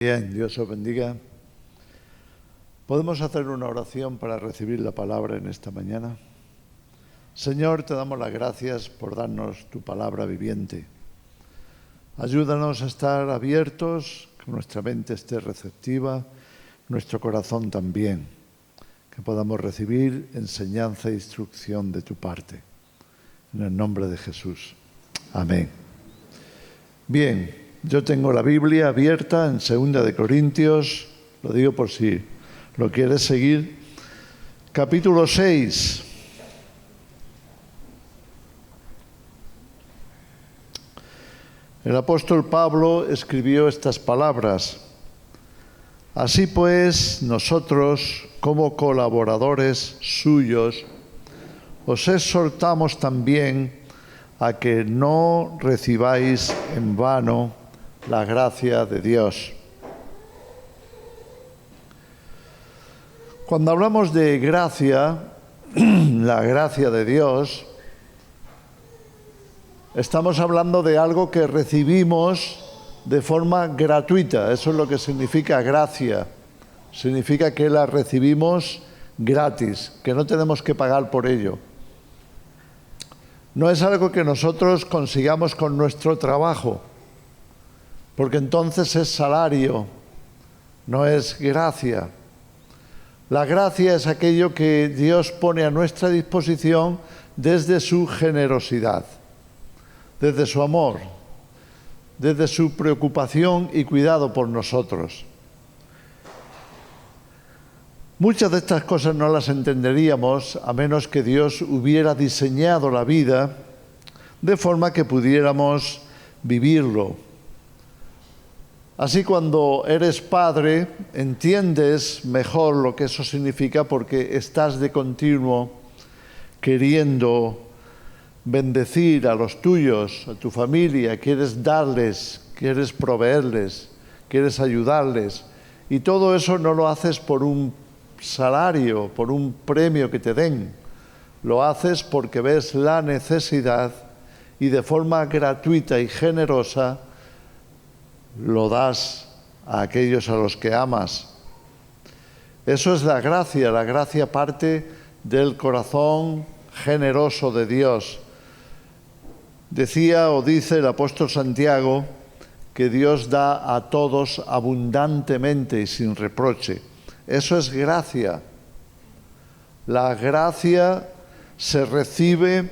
Bien, Dios os bendiga. ¿Podemos hacer una oración para recibir la palabra en esta mañana? Señor, te damos las gracias por darnos tu palabra viviente. Ayúdanos a estar abiertos, que nuestra mente esté receptiva, nuestro corazón también, que podamos recibir enseñanza e instrucción de tu parte. En el nombre de Jesús. Amén. Bien. Yo tengo la Biblia abierta en 2 de Corintios, lo digo por si lo quieres seguir, capítulo 6. El apóstol Pablo escribió estas palabras: Así pues, nosotros, como colaboradores suyos, os exhortamos también a que no recibáis en vano la gracia de Dios. Cuando hablamos de gracia, la gracia de Dios, estamos hablando de algo que recibimos de forma gratuita. Eso es lo que significa gracia. Significa que la recibimos gratis, que no tenemos que pagar por ello. No es algo que nosotros consigamos con nuestro trabajo, porque entonces es salario, no es gracia. La gracia es aquello que Dios pone a nuestra disposición desde su generosidad, desde su amor, desde su preocupación y cuidado por nosotros. Muchas de estas cosas no las entenderíamos a menos que Dios hubiera diseñado la vida de forma que pudiéramos vivirlo. Así, cuando eres padre, entiendes mejor lo que eso significa porque estás de continuo queriendo bendecir a los tuyos, a tu familia, quieres darles, quieres proveerles, quieres ayudarles. Y todo eso no lo haces por un salario, por un premio que te den. Lo haces porque ves la necesidad y de forma gratuita y generosa lo das a aquellos a los que amas. Eso es la gracia parte del corazón generoso de Dios. Decía o dice el apóstol Santiago que Dios da a todos abundantemente y sin reproche. Eso es gracia. La gracia se recibe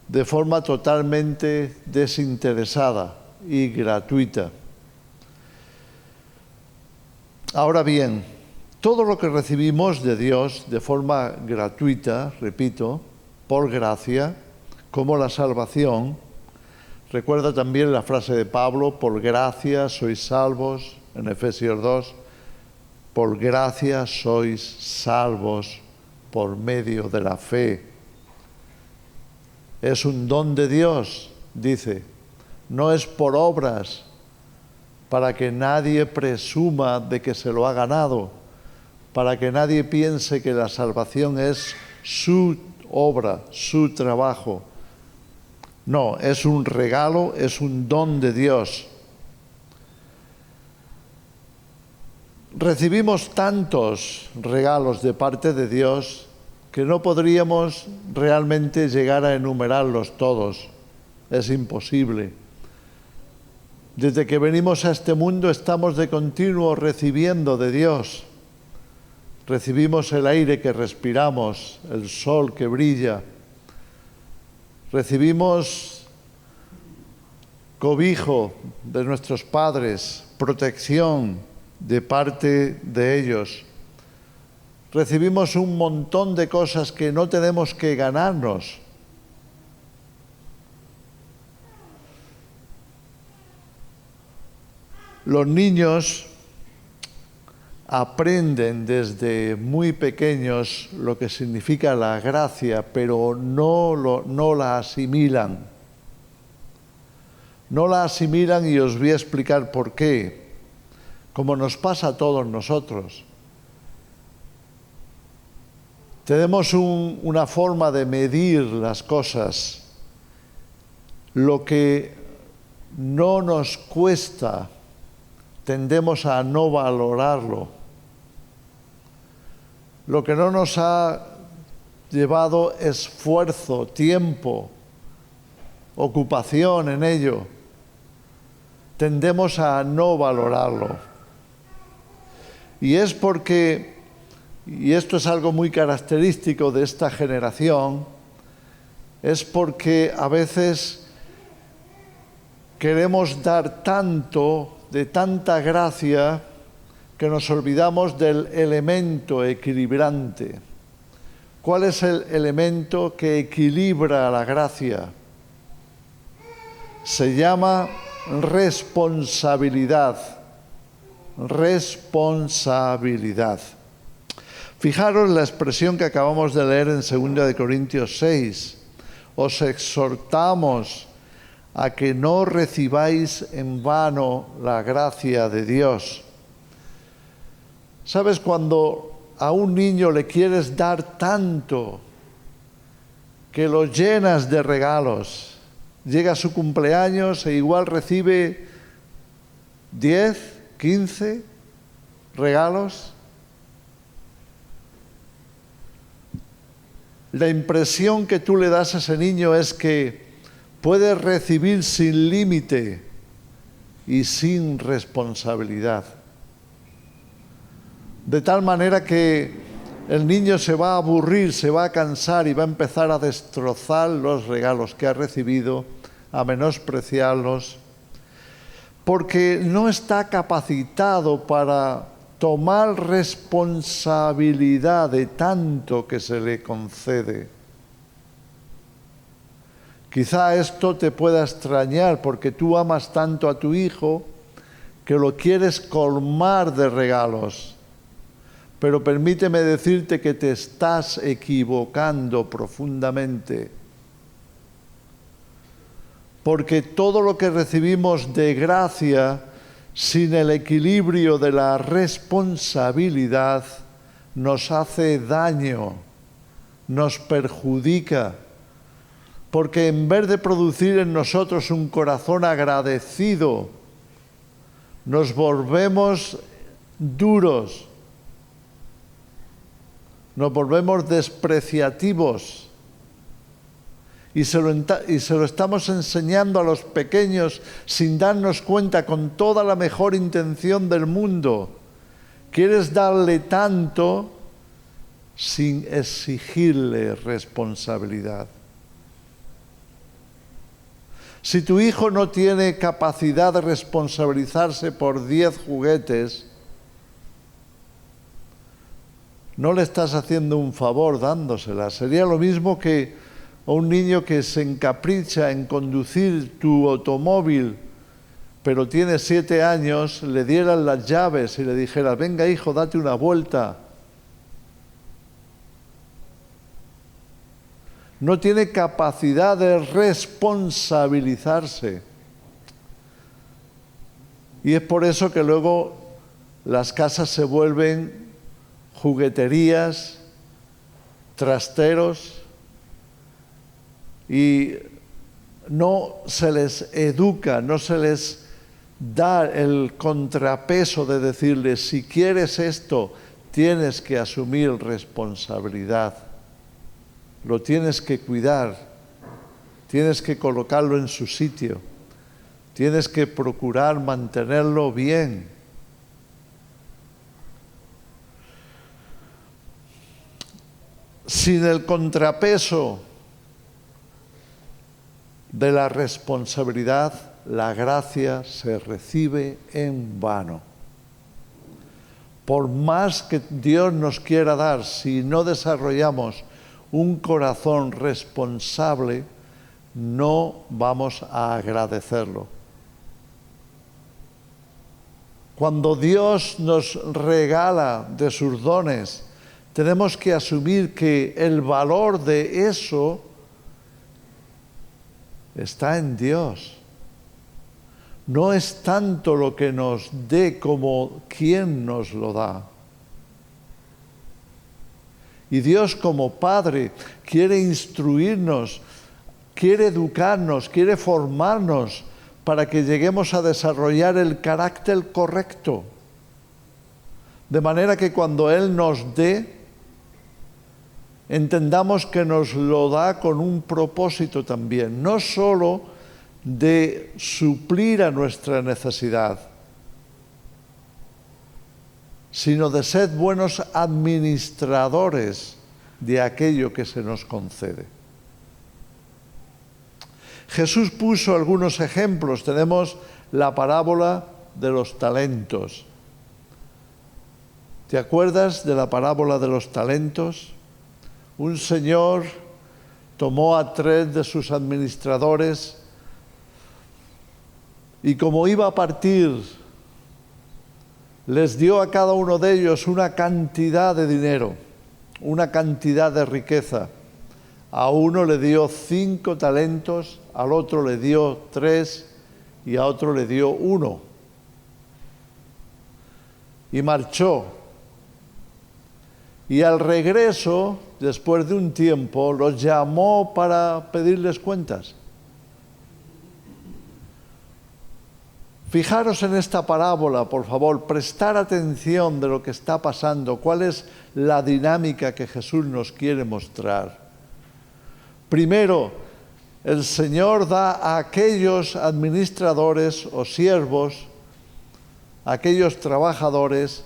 de forma totalmente desinteresada y gratuita. Ahora bien, todo lo que recibimos de Dios de forma gratuita, repito, por gracia, como la salvación, recuerda también la frase de Pablo: por gracia sois salvos, en Efesios 2, por gracia sois salvos por medio de la fe. Es un don de Dios, dice. No es por obras, para que nadie presuma de que se lo ha ganado, para que nadie piense que la salvación es su obra, su trabajo. No, es un regalo, es un don de Dios. Recibimos tantos regalos de parte de Dios que no podríamos realmente llegar a enumerarlos todos. Es imposible. Desde que venimos a este mundo estamos de continuo recibiendo de Dios. Recibimos el aire que respiramos, el sol que brilla. Recibimos cobijo de nuestros padres, protección de parte de ellos. Recibimos un montón de cosas que no tenemos que ganarnos. Los niños aprenden desde muy pequeños lo que significa la gracia, pero no la asimilan. No la asimilan y os voy a explicar por qué. Como nos pasa a todos nosotros. Tenemos una forma de medir las cosas. Lo que no nos cuesta tendemos a no valorarlo. Lo que no nos ha llevado esfuerzo, tiempo, ocupación en ello, tendemos a no valorarlo. Y es porque, y esto es algo muy característico de esta generación, es porque a veces queremos dar tanto, de tanta gracia, que nos olvidamos del elemento equilibrante. ¿Cuál es el elemento que equilibra la gracia? Se llama responsabilidad. Responsabilidad. Fijaros la expresión que acabamos de leer en 2 Corintios 6. Os exhortamos a que no recibáis en vano la gracia de Dios. ¿Sabes? Cuando a un niño le quieres dar tanto que lo llenas de regalos, llega su cumpleaños e igual recibe 10, 15 regalos, la impresión que tú le das a ese niño es que puede recibir sin límite y sin responsabilidad. De tal manera que el niño se va a aburrir, se va a cansar y va a empezar a destrozar los regalos que ha recibido, a menospreciarlos, porque no está capacitado para tomar responsabilidad de tanto que se le concede. Quizá esto te pueda extrañar porque tú amas tanto a tu hijo que lo quieres colmar de regalos. Pero permíteme decirte que te estás equivocando profundamente. Porque todo lo que recibimos de gracia, sin el equilibrio de la responsabilidad, nos hace daño, nos perjudica. Porque en vez de producir en nosotros un corazón agradecido, nos volvemos duros, nos volvemos despreciativos y se lo estamos enseñando a los pequeños sin darnos cuenta, con toda la mejor intención del mundo. Quieres darle tanto sin exigirle responsabilidad. Si tu hijo no tiene capacidad de responsabilizarse por 10 juguetes, no le estás haciendo un favor dándosela. Sería lo mismo que a un niño que se encapricha en conducir tu automóvil, pero tiene 7 años, le dieras las llaves y le dijeras: venga hijo, date una vuelta. No tiene capacidad de responsabilizarse. Y es por eso que luego las casas se vuelven jugueterías, trasteros, y no se les educa, no se les da el contrapeso de decirles: si quieres esto, tienes que asumir responsabilidad, lo tienes que cuidar, tienes que colocarlo en su sitio, tienes que procurar mantenerlo bien. Sin el contrapeso de la responsabilidad, la gracia se recibe en vano. Por más que Dios nos quiera dar, si no desarrollamos un corazón responsable, no vamos a agradecerlo. Cuando Dios nos regala de sus dones, tenemos que asumir que el valor de eso está en Dios. No es tanto lo que nos dé como quién nos lo da. Y Dios, como Padre, quiere instruirnos, quiere educarnos, quiere formarnos para que lleguemos a desarrollar el carácter correcto. De manera que cuando Él nos dé, entendamos que nos lo da con un propósito también, no solo de suplir a nuestra necesidad, sino de ser buenos administradores de aquello que se nos concede. Jesús puso algunos ejemplos. Tenemos la parábola de los talentos. ¿Te acuerdas de la parábola de los talentos? Un señor tomó a 3 de sus administradores y como iba a partir, les dio a cada uno de ellos una cantidad de dinero, una cantidad de riqueza. A uno le dio 5 talentos, al otro le dio 3 y a otro le dio 1. Y marchó. Y al regreso, después de un tiempo, los llamó para pedirles cuentas. Fijaros en esta parábola, por favor, prestar atención de lo que está pasando, cuál es la dinámica que Jesús nos quiere mostrar. Primero, el Señor da a aquellos administradores o siervos, a aquellos trabajadores,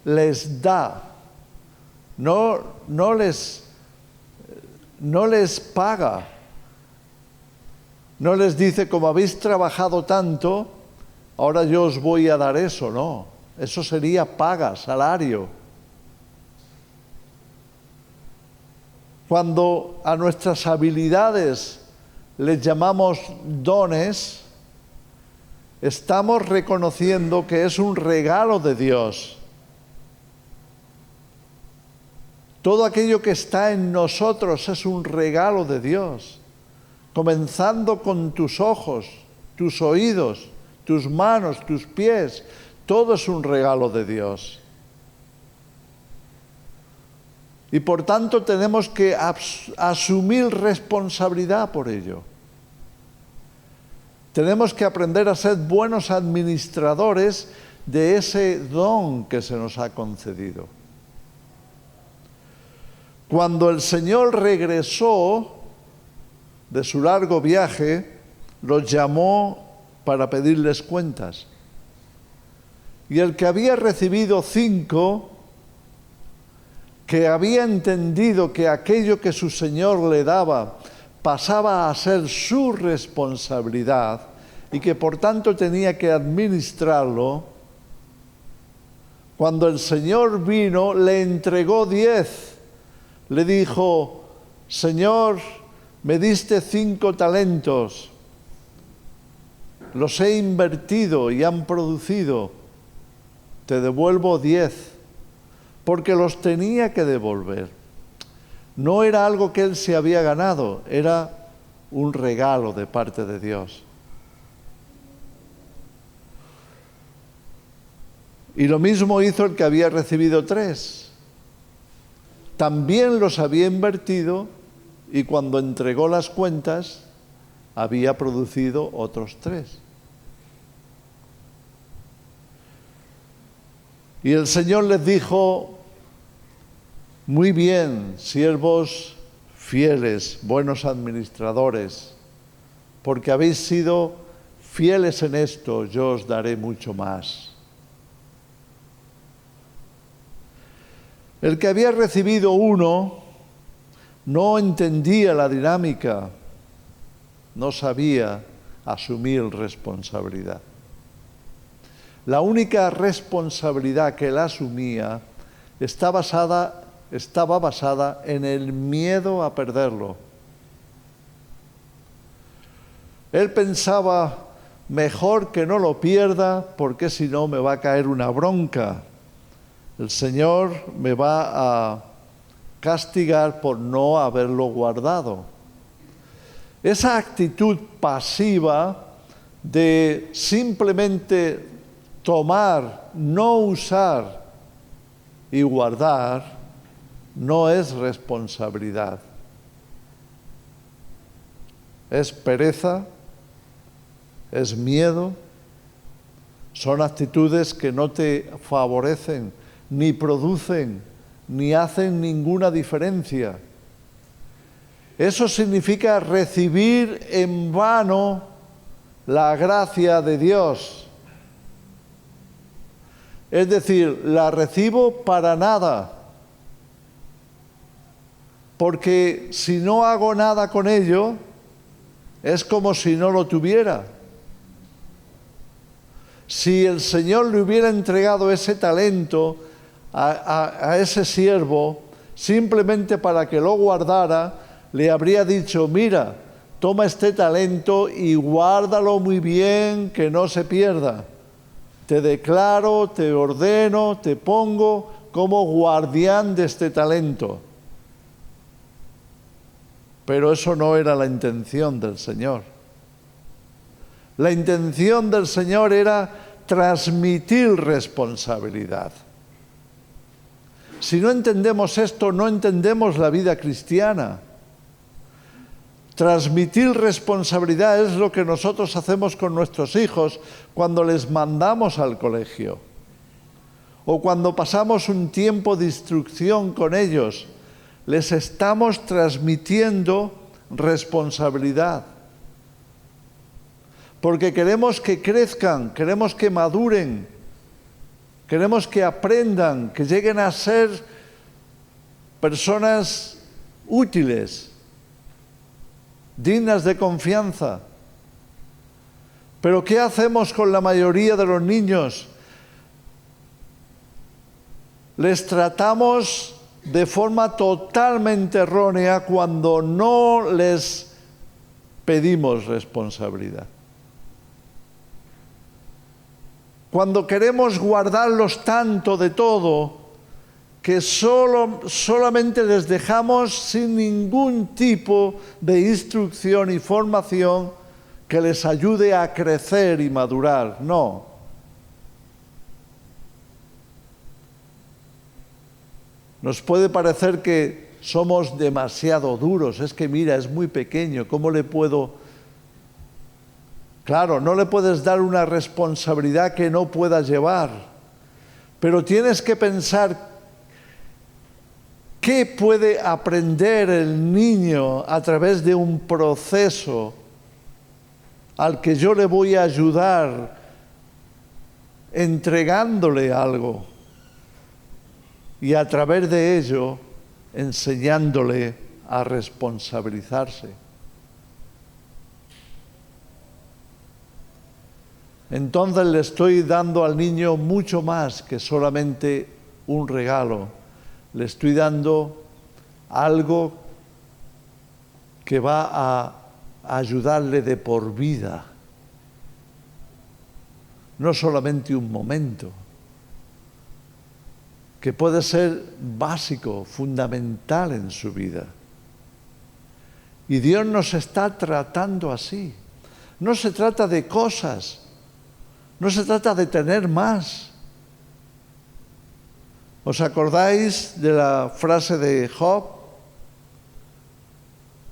les da. No les paga. No les dice, como habéis trabajado tanto, ahora yo os voy a dar eso. No, eso sería paga, salario. Cuando a nuestras habilidades les llamamos dones, estamos reconociendo que es un regalo de Dios. Todo aquello que está en nosotros es un regalo de Dios, comenzando con tus ojos, tus oídos, tus manos, tus pies, todo es un regalo de Dios. Y por tanto tenemos que asumir responsabilidad por ello. Tenemos que aprender a ser buenos administradores de ese don que se nos ha concedido. Cuando el Señor regresó de su largo viaje, los llamó para pedirles cuentas. Y el que había recibido 5, que había entendido que aquello que su Señor le daba pasaba a ser su responsabilidad y que por tanto tenía que administrarlo, cuando el Señor vino, le entregó 10. Le dijo, Señor, me diste 5 talentos, los he invertido y han producido, te devuelvo 10, porque los tenía que devolver. No era algo que él se había ganado, era un regalo de parte de Dios. Y lo mismo hizo el que había recibido 3. También los había invertido y cuando entregó las cuentas había producido otros 3. Y el Señor les dijo, muy bien, siervos fieles, buenos administradores, porque habéis sido fieles en esto, yo os daré mucho más. El que había recibido 1 no entendía la dinámica, no sabía asumir responsabilidad. La única responsabilidad que él asumía estaba basada en el miedo a perderlo. Él pensaba, mejor que no lo pierda, porque si no me va a caer una bronca. El Señor me va a castigar por no haberlo guardado. Esa actitud pasiva de simplemente tomar, no usar y guardar, no es responsabilidad. Es pereza, es miedo, son actitudes que no te favorecen, ni producen, ni hacen ninguna diferencia. Eso significa recibir en vano la gracia de Dios. Es decir, la recibo para nada. Porque si no hago nada con ello, es como si no lo tuviera. Si el Señor le hubiera entregado ese talento a ese siervo, simplemente para que lo guardara, le habría dicho, mira, toma este talento y guárdalo muy bien, que no se pierda. Te declaro, te ordeno, te pongo como guardián de este talento. Pero eso no era la intención del Señor. La intención del Señor era transmitir responsabilidad. Si no entendemos esto, no entendemos la vida cristiana. Transmitir responsabilidad es lo que nosotros hacemos con nuestros hijos cuando les mandamos al colegio o cuando pasamos un tiempo de instrucción con ellos. Les estamos transmitiendo responsabilidad. Porque queremos que crezcan, queremos que maduren, queremos que aprendan, que lleguen a ser personas útiles, dignas de confianza. Pero ¿qué hacemos con la mayoría de los niños? Les tratamos de forma totalmente errónea cuando no les pedimos responsabilidad. Cuando queremos guardarlos tanto de todo que solamente les dejamos sin ningún tipo de instrucción y formación que les ayude a crecer y madurar. No. Nos puede parecer que somos demasiado duros. Es que mira, es muy pequeño, ¿cómo le puedo...? Claro, no le puedes dar una responsabilidad que no pueda llevar, pero tienes que pensar qué puede aprender el niño a través de un proceso al que yo le voy a ayudar entregándole algo y a través de ello enseñándole a responsabilizarse. Entonces le estoy dando al niño mucho más que solamente un regalo. Le estoy dando algo que va a ayudarle de por vida. No solamente un momento, que puede ser básico, fundamental en su vida. Y Dios nos está tratando así. No se trata de cosas. No se trata de tener más. ¿Os acordáis de la frase de Job?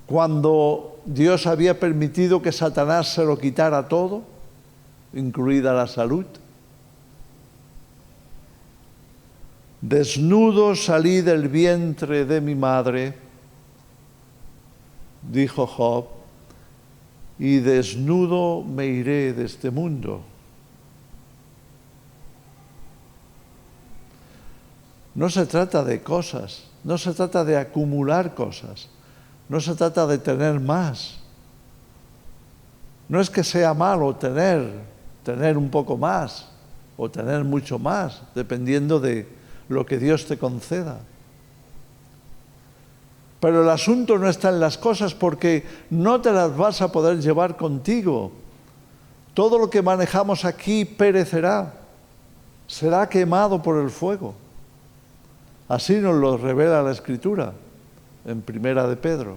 Cuando Dios había permitido que Satanás se lo quitara todo, incluida la salud. Desnudo salí del vientre de mi madre, dijo Job, y desnudo me iré de este mundo. No se trata de cosas, no se trata de acumular cosas, no se trata de tener más. No es que sea malo tener un poco más o tener mucho más, dependiendo de lo que Dios te conceda. Pero el asunto no está en las cosas porque no te las vas a poder llevar contigo. Todo lo que manejamos aquí perecerá, será quemado por el fuego. Así nos lo revela la Escritura en Primera de Pedro.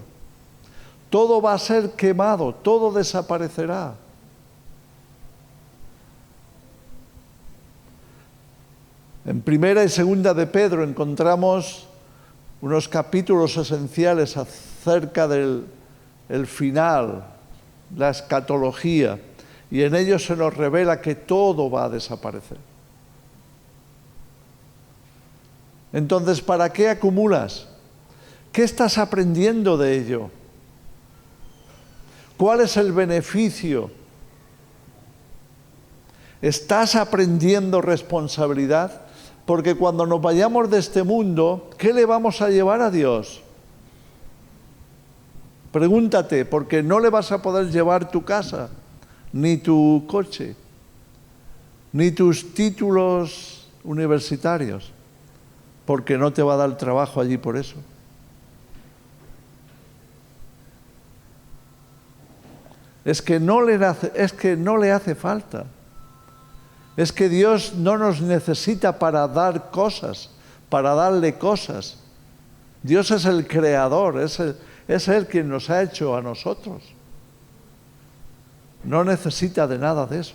Todo va a ser quemado, todo desaparecerá. En Primera y Segunda de Pedro encontramos unos capítulos esenciales acerca del final, la escatología. y en ellos se nos revela que todo va a desaparecer. Entonces, ¿para qué acumulas? ¿Qué estás aprendiendo de ello? ¿Cuál es el beneficio? ¿Estás aprendiendo responsabilidad? Porque cuando nos vayamos de este mundo, ¿qué le vamos a llevar a Dios? Pregúntate, porque no le vas a poder llevar tu casa, ni tu coche, ni tus títulos universitarios, porque no te va a dar trabajo allí por eso. Es que no le hace falta. Es que Dios no nos necesita para dar cosas, para darle cosas. Dios es el creador, es Él quien nos ha hecho a nosotros. No necesita de nada de eso.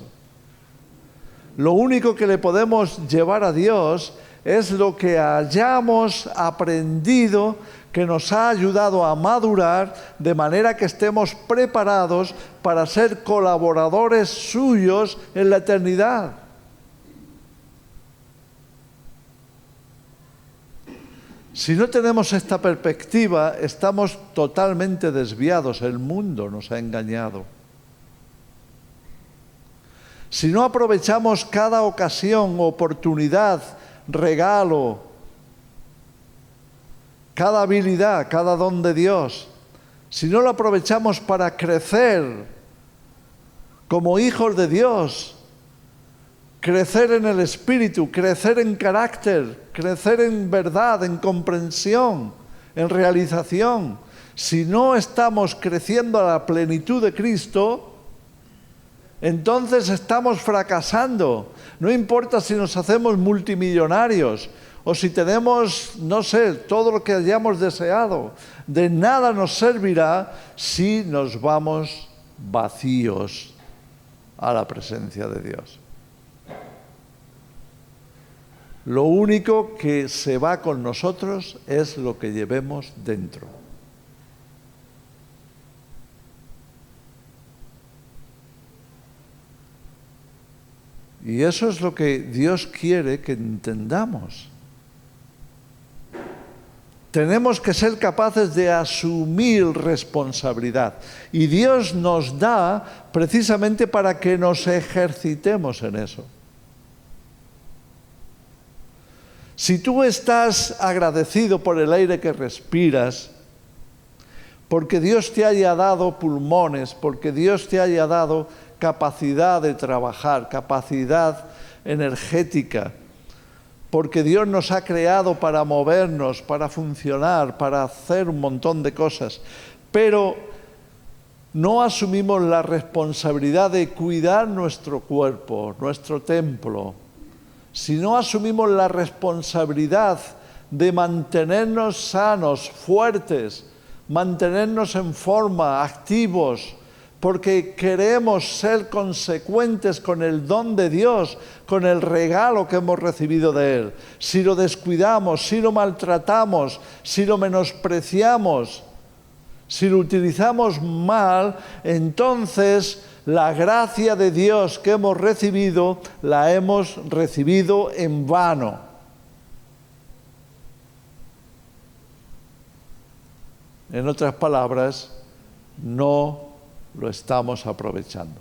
Lo único que le podemos llevar a Dios es lo que hayamos aprendido, que nos ha ayudado a madurar, de manera que estemos preparados para ser colaboradores suyos en la eternidad. Si no tenemos esta perspectiva, estamos totalmente desviados. El mundo nos ha engañado. Si no aprovechamos cada ocasión, oportunidad, regalo, cada habilidad, cada don de Dios, si no lo aprovechamos para crecer como hijos de Dios, crecer en el espíritu, crecer en carácter, crecer en verdad, en comprensión, en realización, si no estamos creciendo a la plenitud de Cristo, entonces estamos fracasando. No importa si nos hacemos multimillonarios o si tenemos, no sé, todo lo que hayamos deseado. De nada nos servirá si nos vamos vacíos a la presencia de Dios. Lo único que se va con nosotros es lo que llevemos dentro. Y eso es lo que Dios quiere que entendamos. Tenemos que ser capaces de asumir responsabilidad. Y Dios nos da precisamente para que nos ejercitemos en eso. Si tú estás agradecido por el aire que respiras, porque Dios te haya dado pulmones, porque Dios te haya dado capacidad de trabajar, capacidad energética, porque Dios nos ha creado para movernos, para funcionar, para hacer un montón de cosas, pero no asumimos la responsabilidad de cuidar nuestro cuerpo, nuestro templo, si no asumimos la responsabilidad de mantenernos sanos, fuertes, mantenernos en forma, activos, porque queremos ser consecuentes con el don de Dios, con el regalo que hemos recibido de Él. Si lo descuidamos, si lo maltratamos, si lo menospreciamos, si lo utilizamos mal, entonces la gracia de Dios que hemos recibido, la hemos recibido en vano. En otras palabras, no lo estamos aprovechando.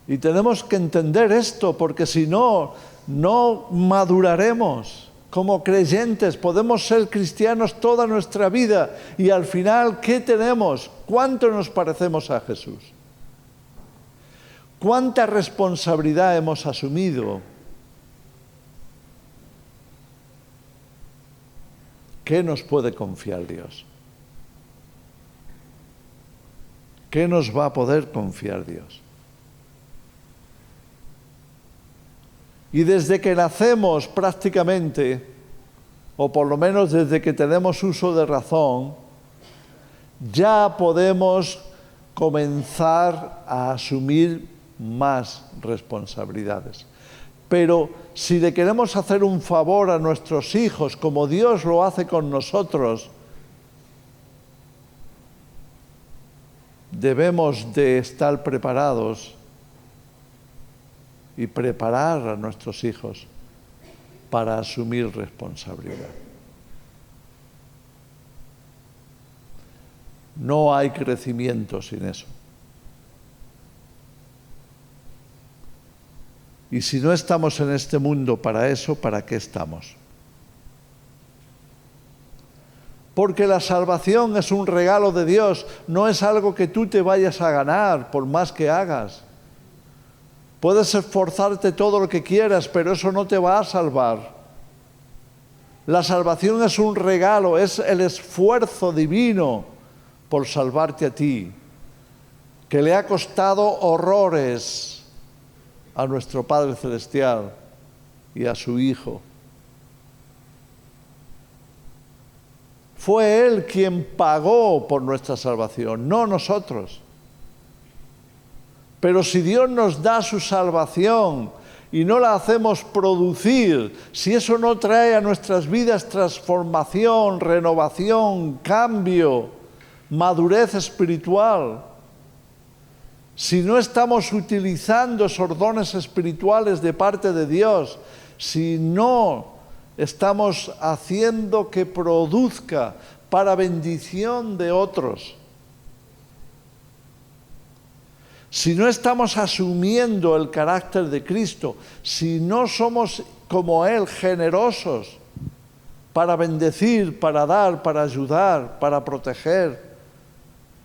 Y tenemos que entender esto, porque si no, no maduraremos. Como creyentes podemos ser cristianos toda nuestra vida y al final, ¿qué tenemos? ¿Cuánto nos parecemos a Jesús? ¿Cuánta responsabilidad hemos asumido? ¿Qué nos puede confiar Dios? ¿Qué nos va a poder confiar Dios? Y desde que nacemos prácticamente, o por lo menos desde que tenemos uso de razón, ya podemos comenzar a asumir más responsabilidades. Pero si le queremos hacer un favor a nuestros hijos, como Dios lo hace con nosotros, debemos de estar preparados y preparar a nuestros hijos para asumir responsabilidad. No hay crecimiento sin eso. Y si no estamos en este mundo para eso, ¿para qué estamos? Porque la salvación es un regalo de Dios, no es algo que tú te vayas a ganar por más que hagas. Puedes esforzarte todo lo que quieras, pero eso no te va a salvar. La salvación es un regalo, es el esfuerzo divino por salvarte a ti, que le ha costado horrores a nuestro Padre Celestial y a su Hijo. Fue Él quien pagó por nuestra salvación, no nosotros. Pero si Dios nos da su salvación y no la hacemos producir, si eso no trae a nuestras vidas transformación, renovación, cambio, madurez espiritual, si no estamos utilizando esos dones espirituales de parte de Dios, si no estamos haciendo que produzca para bendición de otros, si no estamos asumiendo el carácter de Cristo, si no somos como Él, generosos para bendecir, para dar, para ayudar, para proteger,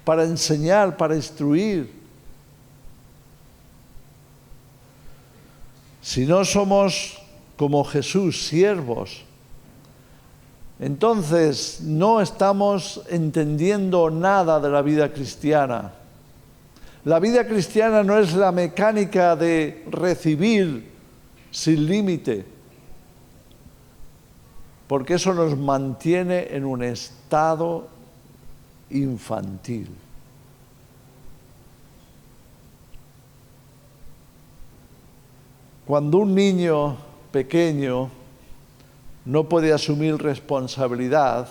para enseñar, para instruir, si no somos como Jesús, siervos, entonces no estamos entendiendo nada de la vida cristiana. La vida cristiana no es la mecánica de recibir sin límite, porque eso nos mantiene en un estado infantil. Cuando un niño pequeño no puede asumir responsabilidad,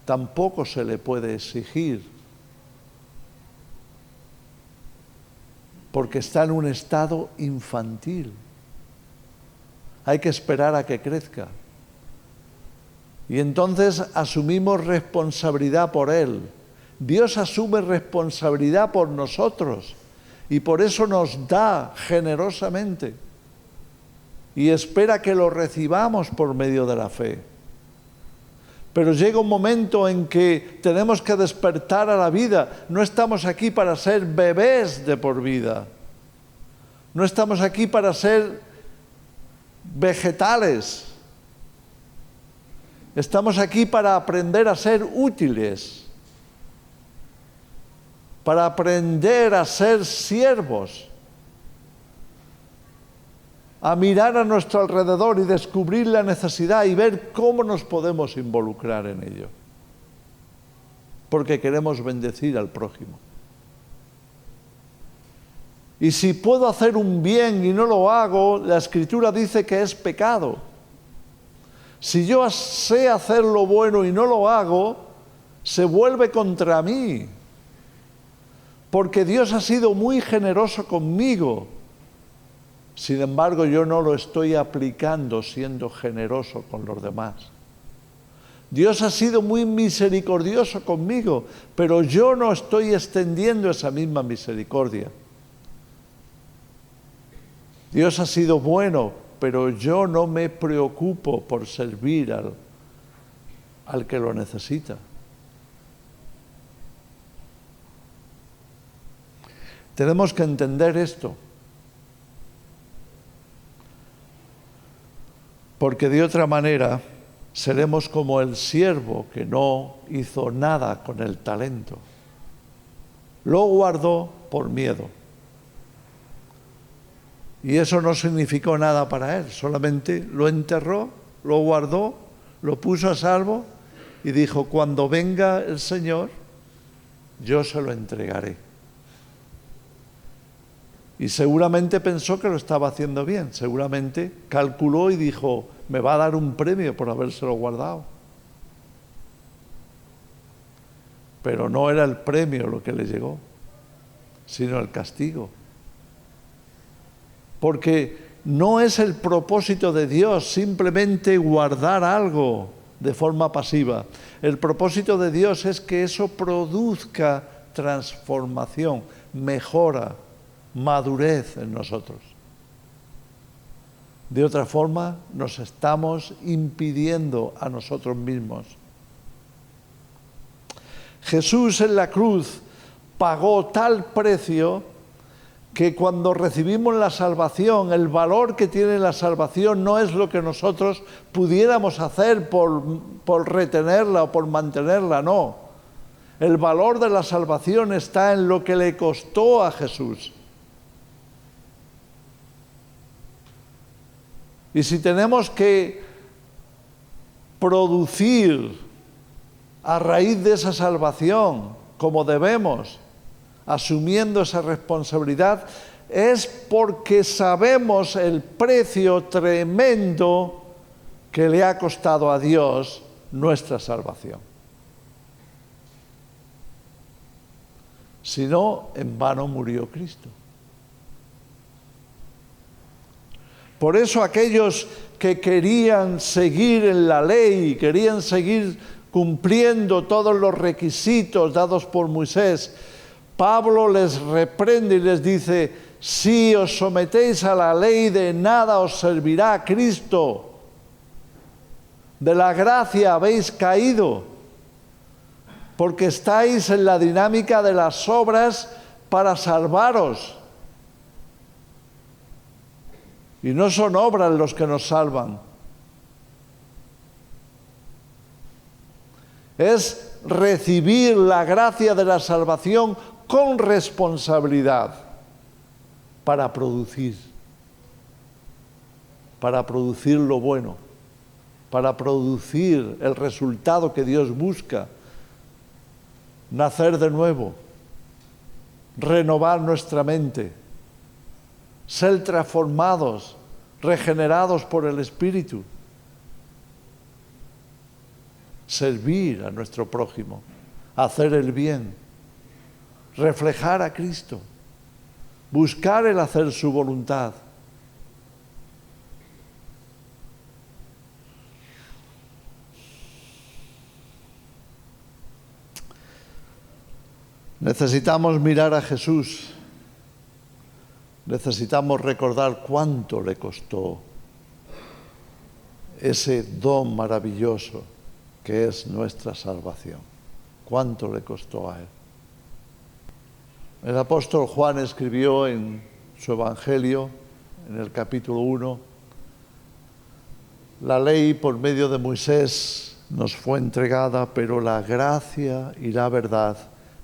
tampoco se le puede exigir, porque está en un estado infantil. Hay que esperar a que crezca. Y entonces asumimos responsabilidad por Él. Dios asume responsabilidad por nosotros y por eso nos da generosamente. Y espera que lo recibamos por medio de la fe. Pero llega un momento en que tenemos que despertar a la vida. No estamos aquí para ser bebés de por vida. No estamos aquí para ser vegetales. Estamos aquí para aprender a ser útiles, para aprender a ser siervos, a mirar a nuestro alrededor y descubrir la necesidad y ver cómo nos podemos involucrar en ello, porque queremos bendecir al prójimo. Y si puedo hacer un bien y no lo hago, la Escritura dice que es pecado. Si yo sé hacer lo bueno y no lo hago, se vuelve contra mí, porque Dios ha sido muy generoso conmigo. Sin embargo, yo no lo estoy aplicando siendo generoso con los demás. Dios ha sido muy misericordioso conmigo, pero yo no estoy extendiendo esa misma misericordia. Dios ha sido bueno, pero yo no me preocupo por servir al que lo necesita. Tenemos que entender esto. Porque de otra manera seremos como el siervo que no hizo nada con el talento. Lo guardó por miedo. Y eso no significó nada para él, solamente lo enterró, lo guardó, lo puso a salvo y dijo, cuando venga el Señor, yo se lo entregaré. Y seguramente pensó que lo estaba haciendo bien, seguramente calculó y dijo, me va a dar un premio por habérselo guardado. Pero no era el premio lo que le llegó, sino el castigo. Porque no es el propósito de Dios simplemente guardar algo de forma pasiva. El propósito de Dios es que eso produzca transformación, mejora, madurez en nosotros. De otra forma, nos estamos impidiendo a nosotros mismos. Jesús en la cruz pagó tal precio que cuando recibimos la salvación, el valor que tiene la salvación no es lo que nosotros pudiéramos hacer por retenerla o por mantenerla, no. El valor de la salvación está en lo que le costó a Jesús. Y si tenemos que producir a raíz de esa salvación, como debemos, asumiendo esa responsabilidad, es porque sabemos el precio tremendo que le ha costado a Dios nuestra salvación. Si no, en vano murió Cristo. Por eso aquellos que querían seguir en la ley, querían seguir cumpliendo todos los requisitos dados por Moisés, Pablo les reprende y les dice: si os sometéis a la ley, de nada os servirá Cristo. De la gracia habéis caído, porque estáis en la dinámica de las obras para salvaros. Y no son obras los que nos salvan. Es recibir la gracia de la salvación con responsabilidad para producir lo bueno, para producir el resultado que Dios busca: nacer de nuevo, renovar nuestra mente, ser transformados, regenerados por el Espíritu, servir a nuestro prójimo, hacer el bien, reflejar a Cristo, buscar el hacer su voluntad. Necesitamos mirar a Jesús. Necesitamos recordar cuánto le costó ese don maravilloso que es nuestra salvación. Cuánto le costó a Él. El apóstol Juan escribió en su Evangelio, en el capítulo 1, la ley por medio de Moisés nos fue entregada, pero la gracia y la verdad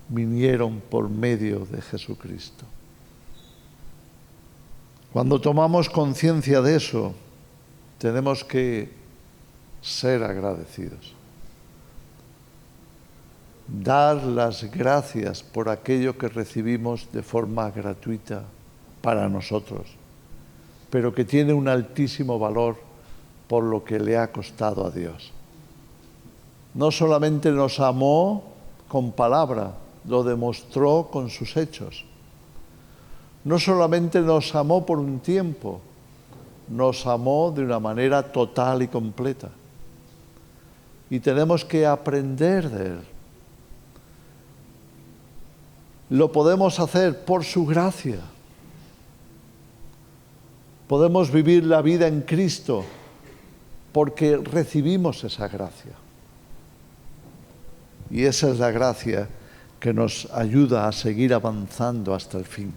vinieron por medio de Jesucristo. Cuando tomamos conciencia de eso, tenemos que ser agradecidos. Dar las gracias por aquello que recibimos de forma gratuita para nosotros, pero que tiene un altísimo valor por lo que le ha costado a Dios. No solamente nos amó con palabra, lo demostró con sus hechos. No solamente nos amó por un tiempo, nos amó de una manera total y completa. Y tenemos que aprender de Él. Lo podemos hacer por su gracia. Podemos vivir la vida en Cristo porque recibimos esa gracia. Y esa es la gracia que nos ayuda a seguir avanzando hasta el fin.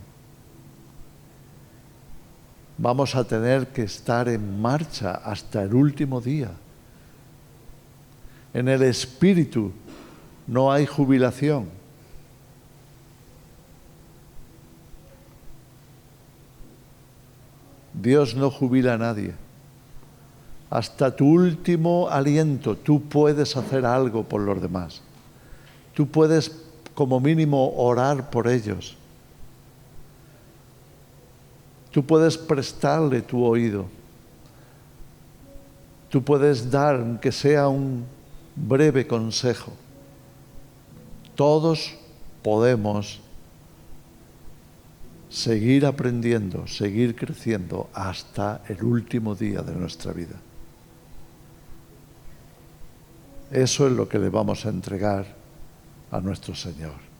Vamos a tener que estar en marcha hasta el último día. En el Espíritu no hay jubilación. Dios no jubila a nadie. Hasta tu último aliento tú puedes hacer algo por los demás. Tú puedes, como mínimo, orar por ellos. Tú puedes prestarle tu oído. Tú puedes dar, aunque sea un breve consejo. Todos podemos seguir aprendiendo, seguir creciendo hasta el último día de nuestra vida. Eso es lo que le vamos a entregar a nuestro Señor.